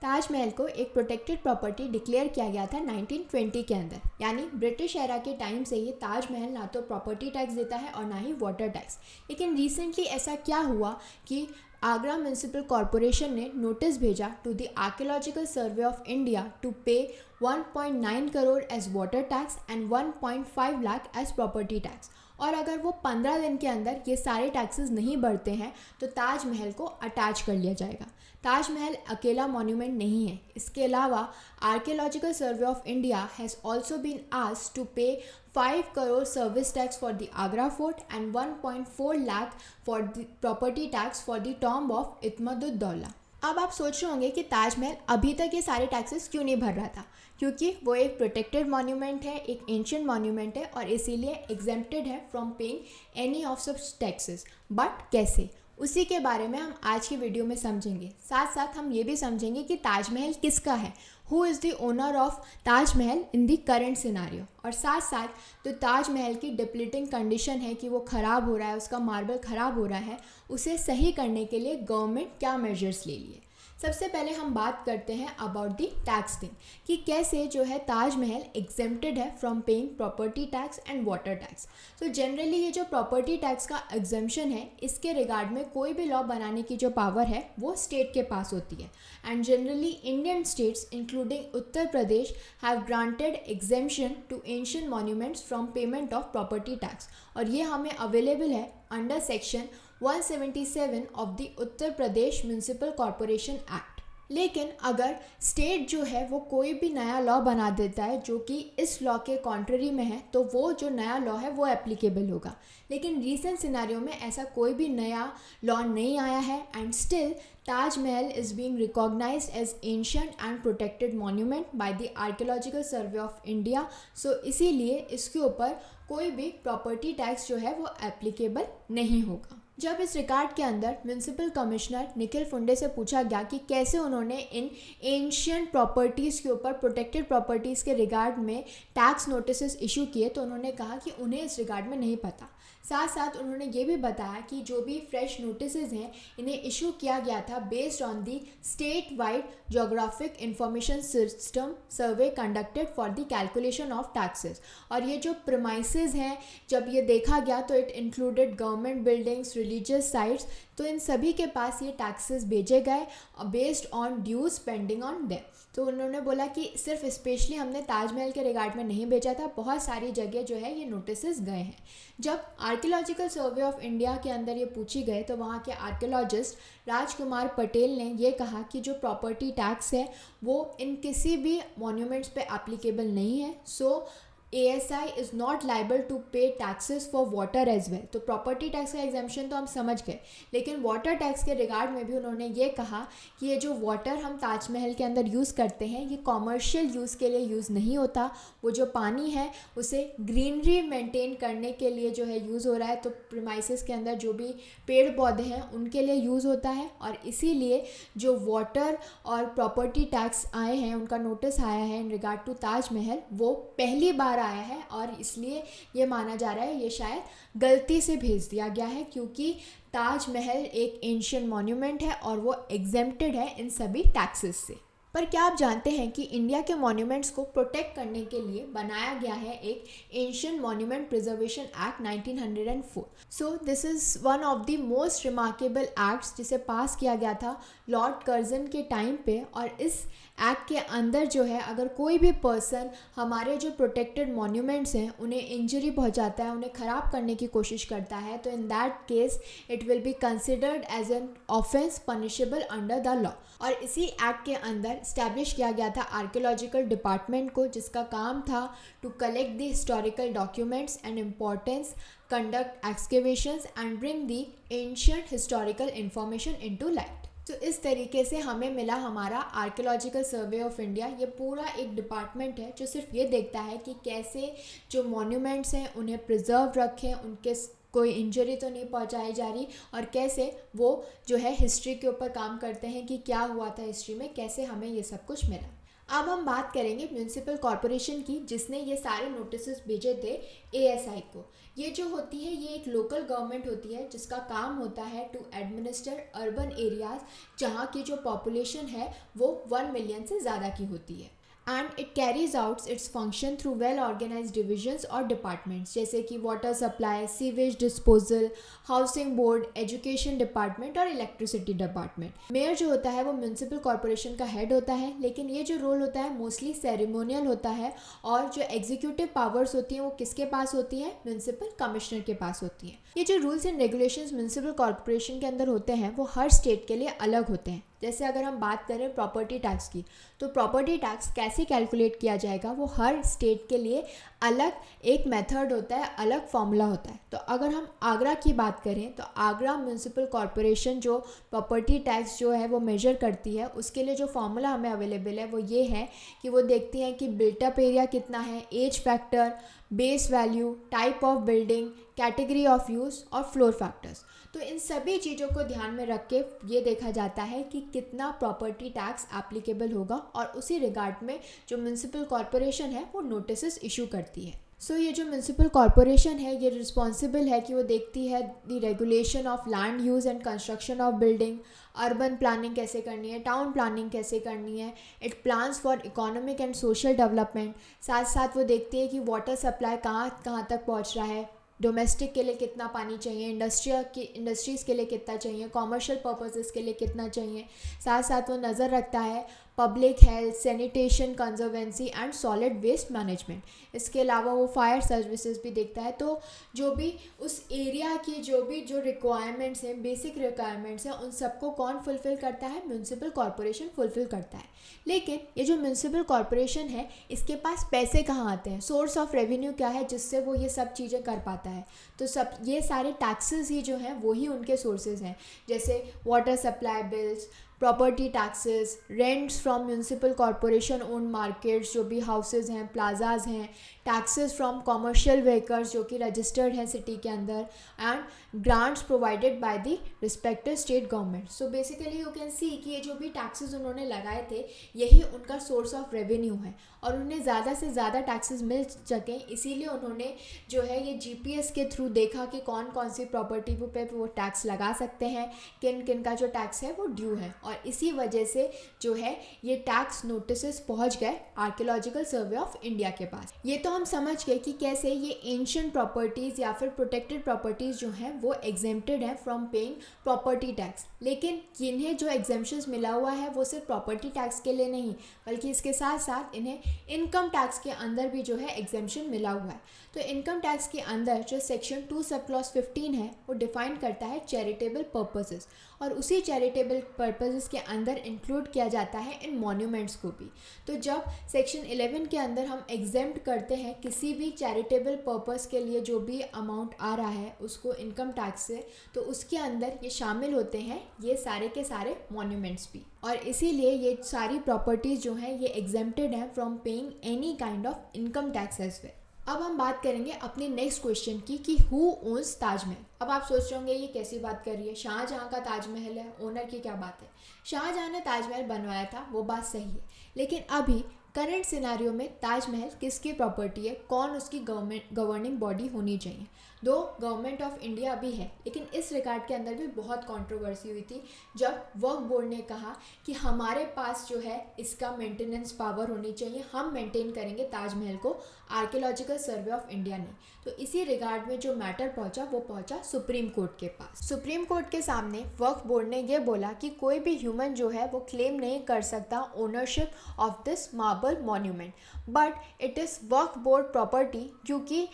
ताजमहल को एक protected property declare किया गया था 1920 के अंदर, यानी ब्रिटिश एरा के टाइम से ही ताजमहल ना तो प्रॉपर्टी टैक्स देता है और ना ही वाटर टैक्स। लेकिन रिसेंटली ऐसा क्या हुआ कि आगरा म्यूनिसिपल कॉरपोरेशन ने नोटिस भेजा to the archaeological survey of India to pay 1.9 crore as water tax and 1.5 lakh as property tax. और अगर वो 15 दिन के अंदर ये सारे टैक्सेस नहीं बढ़ते हैं तो ताजमहल को अटैच कर लिया जाएगा। ताजमहल अकेला मॉन्यूमेंट नहीं है, इसके अलावा archaeological survey of India has also been asked to pay 5 crore service tax for the Agra fort and 1.4 lakh for the property tax for the tomb of Itimaduddaulah. अब आप सोच रहे होंगे कि ताजमहल अभी तक ये सारे टैक्सेस क्यों नहीं भर रहा था, क्योंकि वो एक प्रोटेक्टेड मॉन्यूमेंट है, एक एंशिएंट मॉन्यूमेंट है और इसीलिए एग्जेम्प्टेड है from paying any of such taxes. But कैसे, उसी के बारे में हम आज की वीडियो में समझेंगे। साथ साथ हम ये भी समझेंगे कि ताजमहल किसका है, who is the owner of Taj Mahal in the current scenario. और साथ साथ तो ताजमहल की डिप्लीटिंग कंडीशन है कि वो ख़राब हो रहा है, उसका मार्बल ख़राब हो रहा है, उसे सही करने के लिए गवर्नमेंट क्या मेजर्स ले लिए। सबसे पहले हम बात करते हैं अबाउट दी टैक्स थिंग कि कैसे जो है ताजमहल एग्जेम्प्टेड है from paying property tax and water tax. तो जनरली ये जो प्रॉपर्टी टैक्स का एग्जेम्पशन है, इसके रिगार्ड में कोई भी लॉ बनाने की जो पावर है वो स्टेट के पास होती है। And generally Indian states including Uttar Pradesh have granted exemption to ancient monuments from payment of property tax, और ये हमें अवेलेबल है under section 177 of the Uttar Pradesh municipal corporation act. लेकिन अगर स्टेट जो है वो कोई भी नया लॉ बना देता है जो कि इस लॉ के कॉन्ट्ररी में है, तो वो जो नया लॉ है वो एप्लीकेबल होगा। लेकिन रीसेंट सिनारियो में ऐसा कोई भी नया लॉ नहीं आया है and still Taj Mahal is being recognised as ancient and protected monument by the archaeological survey of India. So इसीलिए इसके ऊपर कोई भी प्रॉपर्टी टैक्स जो है वो एप्लीकेबल नहीं होगा। जब इस रिकॉर्ड के अंदर म्यूनिसिपल कमिश्नर निखिल फुंडे से पूछा गया कि कैसे उन्होंने इन एंशिएंट प्रॉपर्टीज़ के ऊपर प्रोटेक्टेड प्रॉपर्टीज़ के रिगार्ड में टैक्स नोटिस इशू किए, तो उन्होंने कहा कि उन्हें इस रिगार्ड में नहीं पता। साथ साथ उन्होंने ये भी बताया कि जो भी फ्रेश नोटिस हैं इन्हें इशू किया गया था based on the state wide geographic information system survey conducted for the calculation of taxes. और ये जो प्रीमाइसेस हैं, जब ये देखा गया तो it included government buildings, religious sites, तो इन सभी के पास ये टैक्सेस भेजे गए based on dues pending on them. तो उन्होंने बोला कि सिर्फ स्पेशली हमने ताजमहल के रिगार्ड में नहीं भेजा था, बहुत सारी जगह जो है ये नोटिस गए हैं। जब आर्कियोलॉजिकल सर्वे ऑफ इंडिया के अंदर ये पूछी गए तो वहाँ के आर्कियोलॉजिस्ट राजकुमार पटेल ने ये कहा कि जो प्रॉपर्टी टैक्स है वो इन किसी भी मॉन्यूमेंट्स पे एप्लीकेबल नहीं है। So ASI is not liable to pay taxes for water as well. तो प्रॉपर्टी टैक्स का एग्जाम्पशन तो हम समझ गए, लेकिन वाटर टैक्स के रिगार्ड में भी उन्होंने ये कहा कि ये जो वाटर हम ताजमहल के अंदर यूज़ करते हैं ये कॉमर्शियल यूज़ के लिए यूज़ नहीं होता। वो जो पानी है उसे ग्रीनरी मेंटेन करने के लिए जो है यूज़ हो रहा है, तो प्रीमाइसेस के अंदर जो भी पेड़ पौधे हैं उनके लिए यूज़ होता है। और इसीलिए जो वाटर और प्रॉपर्टी टैक्स आए हैं, उनका नोटिस आया है इन रिगार्ड टू ताजमहल, वो पहली बार आया है और इसलिए ये माना जा रहा है ये शायद गलती से भेज दिया गया है, क्योंकि ताजमहल एक एंशिएंट मॉन्यूमेंट है और वो एग्जेम्प्टेड है इन सभी टैक्सेस से। पर क्या आप जानते हैं कि इंडिया के मॉन्यूमेंट्स को प्रोटेक्ट करने के लिए बनाया गया है एक ancient monument preservation act 1904। So this is one of the most remarkable acts जिसे पास किया गया था लॉर्ड कर्जन के टाइम पे। और इस एक्ट के अंदर जो है अगर कोई भी पर्सन हमारे जो प्रोटेक्टेड मॉन्यूमेंट्स हैं उन्हें इंजरी पहुंचाता है, उन्हें ख़राब करने की कोशिश करता है, तो in that case it will be considered as an offence punishable under the law. और इसी एक्ट के अंदर इस्टेब्लिश किया गया था आर्कियोलॉजिकल डिपार्टमेंट को, जिसका काम था to collect the historical documents and importance, conduct excavations and bring the ancient historical information into light. तो इस तरीके से हमें मिला हमारा आर्कियोलॉजिकल सर्वे ऑफ इंडिया। ये पूरा एक डिपार्टमेंट है जो सिर्फ ये देखता है कि कैसे जो मॉन्यूमेंट्स हैं उन्हें प्रिजर्व रखें, उनके कोई इंजरी तो नहीं पहुंचाई जा रही, और कैसे वो जो है हिस्ट्री के ऊपर काम करते हैं कि क्या हुआ था हिस्ट्री में, कैसे हमें ये सब कुछ मिला। अब हम बात करेंगे म्यूनिसिपल कॉरपोरेशन की, जिसने ये सारे नोटिस भेजे थे एएसआई को। ये जो होती है ये एक लोकल गवर्नमेंट होती है जिसका काम होता है टू एडमिनिस्टर अर्बन एरियाज जहाँ की जो पॉपुलेशन है वो 1 मिलियन से ज़्यादा की होती है। And it carries outs its function through well organised divisions और डिपार्टमेंट्स, जैसे कि water supply, sewage disposal, housing board, education department और इलेक्ट्रिसिटी डिपार्टमेंट। मेयर जो होता है वो म्यूनिसिपल कॉरपोरेशन का हेड होता है, लेकिन ये जो रोल होता है मोस्टली सेरेमोनियल होता है, और जो एग्जीक्यूटिव पावर्स होती हैं वो किसके पास होती हैं? म्यूनिसिपल कमिश्नर के पास होती हैं। ये जो rules and regulations municipal corporation के अंदर होते हैं वो हर स्टेट के लिए अलग होते हैं। जैसे अगर हम बात करें प्रॉपर्टी टैक्स की, तो प्रॉपर्टी टैक्स कैसे कैलकुलेट किया जाएगा वो हर स्टेट के लिए अलग एक मेथड होता है, अलग फॉर्मूला होता है। तो अगर हम आगरा की बात करें तो आगरा म्यूनिसिपल कॉरपोरेशन जो प्रॉपर्टी टैक्स जो है वो मेजर करती है, उसके लिए जो फॉर्मूला हमें अवेलेबल है वो ये है कि वो देखती हैं कि बिल्टअप एरिया कितना है, age factor, base value, type of building, category of use और फ्लोर फैक्टर्स। तो इन सभी चीज़ों को ध्यान में रख के ये देखा जाता है कि कितना प्रॉपर्टी टैक्स एप्लीकेबल होगा, और उसी रिगार्ड में जो म्यूनिसिपल कॉरपोरेशन है वो नोटिस इशू करती है। सो ये जो म्यूनिसिपल कॉरपोरेशन है ये रिस्पॉन्सिबल है कि वो देखती है the regulation of land use and construction of building, urban planning कैसे करनी है, टाउन प्लानिंग कैसे करनी है, it plans for economic and social development. साथ साथ वो देखती है कि वाटर सप्लाई कहाँ कहाँ तक पहुँच रहा है, डोमेस्टिक के लिए कितना पानी चाहिए, इंडस्ट्रीज़ के लिए कितना चाहिए, कॉमर्शियल पर्पसेस के लिए कितना चाहिए। साथ साथ वो नज़र रखता है public health, sanitation, conservancy and solid waste management. इसके अलावा वो फायर सर्विसेज भी देखता है। तो जो भी उस एरिया की जो रिक्वायरमेंट्स हैं, बेसिक रिक्वायरमेंट्स हैं, उन सबको कौन फुलफ़िल करता है? म्यूनिसिपल कॉरपोरेशन फुलफ़िल करता है। लेकिन ये जो म्यूनिसिपल कॉरपोरेशन है इसके पास पैसे कहाँ आते हैं, सोर्स ऑफ रेवेन्यू क्या है जिससे वो ये सब चीज़ें कर पाता है? तो सब ये सारे टैक्सेस ही जो हैं वही उनके सोर्सेज हैं, जैसे water supply bills, property taxes, rents from municipal corporation own markets जो भी हाउसेज हैं, प्लाजाज हैं, टैक्सेस फ्रॉम कॉमर्शियल व्हीकल्स जो कि रजिस्टर्ड हैं सिटी के अंदर, and grants provided by the respective state government. So basically you can see कि ये जो भी टैक्सेस उन्होंने लगाए थे यही उनका सोर्स ऑफ रेवेन्यू है, और उन्हें ज़्यादा से ज़्यादा टैक्सेस मिल सकें इसीलिए उन्होंने जो है ये जीपीएस के थ्रू देखा कि कौन कौन सी प्रॉपर्टी पे वो टैक्स लगा सकते हैं, किन किन का जो टैक्स है वो ड्यू है, और इसी वजह से जो है ये टैक्स नोटिस पहुंच गए आर्कियोलॉजिकल सर्वे ऑफ इंडिया के पास। ये तो हम समझ गए कि कैसे ये एंशिएंट प्रॉपर्टीज़ या फिर प्रोटेक्टेड प्रॉपर्टीज़ जो हैं वो एग्जेम्प्टेड हैं फ्रॉम पेइंग प्रॉपर्टी टैक्स। लेकिन इन्हें जो एग्जेम्पशंस मिला हुआ है वो सिर्फ प्रॉपर्टी टैक्स के लिए नहीं, बल्कि इसके साथ साथ इन्हें इनकम टैक्स के अंदर भी जो है एग्जेम्पशन मिला हुआ है। तो इनकम टैक्स के अंदर जो सेक्शन 2 सब क्लॉज 15 है वो डिफाइन करता है चैरिटेबल पर्पसेस, और उसी चैरिटेबल पर्पसेस के अंदर इंक्लूड किया जाता है इन मॉन्यूमेंट्स को भी। तो जब सेक्शन 11 के अंदर हम एग्जेम्प्ट करते हैं किसी भी चैरिटेबल पर्पस के लिए जो भी अमाउंट आ रहा है उसको इनकम टैक्स से, तो उसके अंदर ये शामिल होते हैं ये सारे के सारे मॉन्यूमेंट्स भी, और इसीलिए ये सारी प्रॉपर्टीज़ जो हैं ये एग्जेम्प्टेड हैं from paying any kind of income tax as well. अब हम बात करेंगे अपने नेक्स्ट क्वेश्चन की कि हु ओन्स ताजमहल। अब आप सोच रहे होंगे ये कैसी बात कर रही है, शाहजहाँ का ताजमहल है, ओनर की क्या बात है। शाहजहाँ ने ताजमहल बनवाया था, वो बात सही है, लेकिन अभी करंट सिनारियो में ताजमहल किसकी प्रॉपर्टी है, कौन उसकी गवर्निंग बॉडी होनी चाहिए। दो गवर्नमेंट ऑफ इंडिया भी है, लेकिन इस रिगार्ड के अंदर भी बहुत कंट्रोवर्सी हुई थी जब वक्फ बोर्ड ने कहा कि हमारे पास जो है इसका मेंटेनेंस पावर होनी चाहिए, हम मेंटेन करेंगे ताजमहल को, आर्कियोलॉजिकल सर्वे ऑफ इंडिया ने। तो इसी रिगार्ड में जो मैटर पहुंचा वो पहुंचा सुप्रीम कोर्ट के पास। सुप्रीम कोर्ट के सामने वक्फ बोर्ड ने ये बोला कि कोई भी ह्यूमन जो है वो क्लेम नहीं कर सकता ownership of this marble monument, but it is Waqf board property, क्योंकि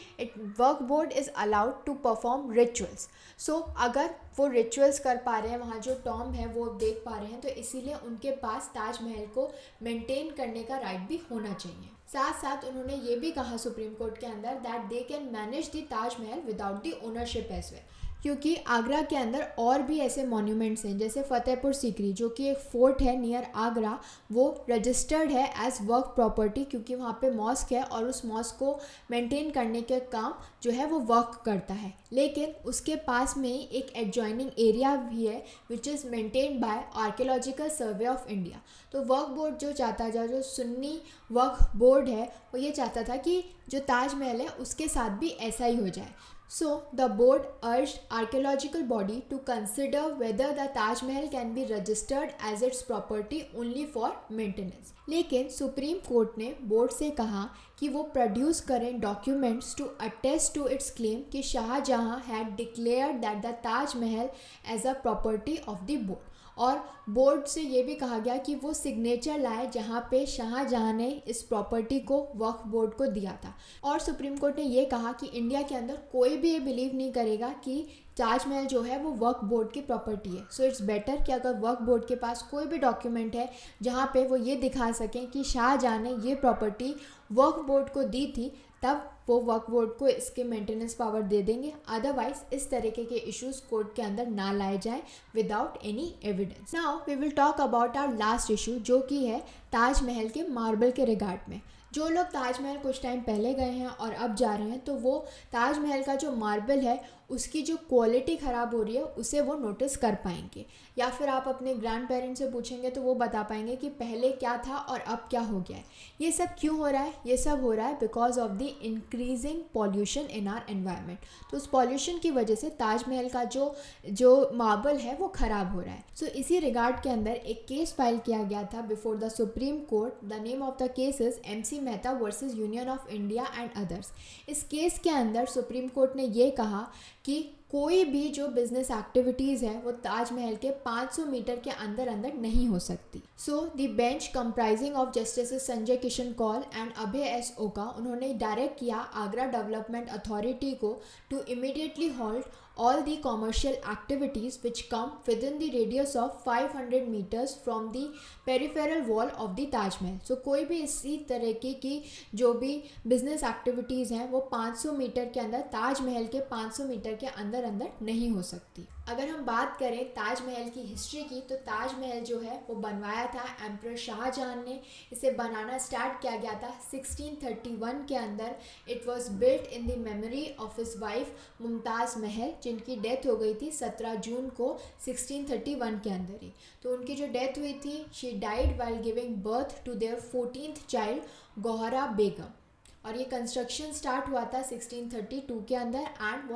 Waqf board is allowed to perform rituals. So अगर वो रिचुअल्स कर पा रहे हैं, वहाँ जो टॉम्ब है वो देख पा रहे हैं, तो इसीलिए उनके पास ताजमहल को मेंटेन करने का राइट भी होना चाहिए। साथ साथ उन्होंने ये भी कहा सुप्रीम कोर्ट के अंदर that they can manage the Taj Mahal without the ownership as well. क्योंकि आगरा के अंदर और भी ऐसे मॉन्यूमेंट्स हैं, जैसे फतेहपुर सीकरी जो कि एक फोर्ट है नियर आगरा, वो रजिस्टर्ड है एज वर्क प्रॉपर्टी, क्योंकि वहाँ पे मॉस्क है और उस मॉस्क को मेंटेन करने के काम जो है वो वर्क करता है। लेकिन उसके पास में एक एडजॉइनिंग एरिया भी है which is maintained by archaeological survey of India. तो वर्क बोर्ड जो चाहता था, जो सुन्नी वर्क बोर्ड है, वो ये चाहता था कि जो ताजमहल है उसके साथ भी ऐसा ही हो जाए। So, the board urged archaeological body to consider whether the Taj Mahal can be registered as its property only for maintenance. लेकिन सुप्रीम कोर्ट ने बोर्ड से कहा कि वो प्रोड्यूस करें documents to attest to its claim कि Shahjahan had declared that the Taj Mahal as a property of the board. और board से ये भी कहा गया कि वो सिग्नेचर लाए जहाँ पे शाहजहां ने इस प्रॉपर्टी को वक्फ बोर्ड को दिया था। और सुप्रीम कोर्ट ने ये कहा कि इंडिया के अंदर कोई भी ये बिलीव नहीं करेगा कि ताजमहल जो है वो वक्फ बोर्ड की प्रॉपर्टी है। सो इट्स बेटर कि अगर वक्फ बोर्ड के पास कोई भी डॉक्यूमेंट है जहाँ पे वो ये दिखा सकें कि शाहजहां ने ये प्रॉपर्टी वक्फ बोर्ड को दी थी, तब वो वक्फ बोर्ड को इसके मेंटेनेंस पावर दे देंगे। अदरवाइज इस तरीके के इश्यूज कोर्ट के अंदर ना लाए जाएं without any evidence. Now we will talk about our last issue, जो कि है ताजमहल के मार्बल के रिगार्ड में। जो लोग ताजमहल कुछ टाइम पहले गए हैं और अब जा रहे हैं, तो वो ताजमहल का जो मार्बल है उसकी जो क्वालिटी ख़राब हो रही है उसे वो नोटिस कर पाएंगे, या फिर आप अपने ग्रैंड पेरेंट्स से पूछेंगे तो वो बता पाएंगे कि पहले क्या था और अब क्या हो गया है। ये सब क्यों हो रहा है? ये सब हो रहा है because of the increasing pollution in are environment. तो उस पॉल्यूशन की वजह से ताजमहल का जो मार्बल है वो ख़राब हो रहा है। सो इसी रिगार्ड के अंदर एक केस फाइल किया गया था before the supreme court. The name of the case is MC Mehta versus union of India and others. इस केस के अंदर सुप्रीम कोर्ट ने ये कहा कि कोई भी जो बिजनेस एक्टिविटीज़ है वो ताजमहल के 500 मीटर के अंदर नहीं हो सकती। So the bench comprising of justice Sanjay Kishan Kaul and Abhay S Oka, उन्होंने डायरेक्ट किया आगरा डेवलपमेंट अथॉरिटी को to immediately halt all the commercial activities which come within the radius of 500 meters from the peripheral wall of the Taj Mahal। So कोई भी इसी तरीके की जो भी बिजनेस एक्टिविटीज़ हैं वो 500 मीटर के अंदर, ताजमहल के 500 मीटर के अंदर नहीं हो सकती। अगर हम बात करें ताजमहल की हिस्ट्री की, तो ताजमहल जो है वो बनवाया था एम्परर शाहजहां ने। इसे बनाना स्टार्ट किया गया था 1631 के अंदर। It was built in the memory of his wife Mumtaz महल, जिनकी डेथ हो गई थी 17 जून को 1631 के अंदर ही। तो उनकी जो डेथ हुई थी, she died while giving birth to their 14th child Gauhara Begum. और ये कंस्ट्रक्शन स्टार्ट हुआ था 1632 के अंदर and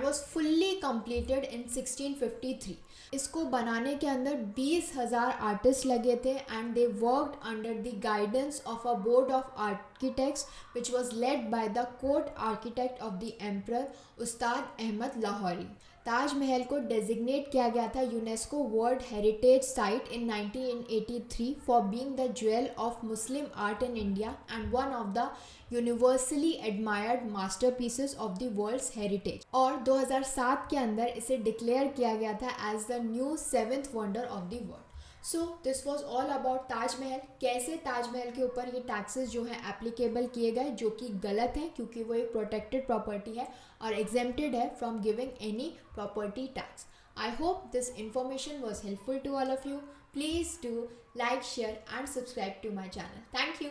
was fully completed in 1653। इसको बनाने के अंदर 20,000 आर्टिस्ट लगे थे and they worked under the guidance of a board of architects which was led by the court architect of the emperor Ustad Ahmad Lahori. Taj Mahal को डेजिग्नेट किया गया था UNESCO world heritage site in 1983 for being the jewel of Muslim art in India and one of the universally admired masterpieces of the world's heritage. और 2007 के अंदर इसे declare किया गया था as the new 7th wonder of the world. So this was all about Taj Mahal. कैसे ताजमहल के ऊपर ये टैक्सेस जो है एप्लीकेबल किए गए, जो कि गलत है क्योंकि वो एक प्रोटेक्टेड प्रॉपर्टी है और एग्जेम्प्टेड है from giving any property tax. I hope this information was helpful to all of you. Please do like, share and subscribe to my channel. Thank you.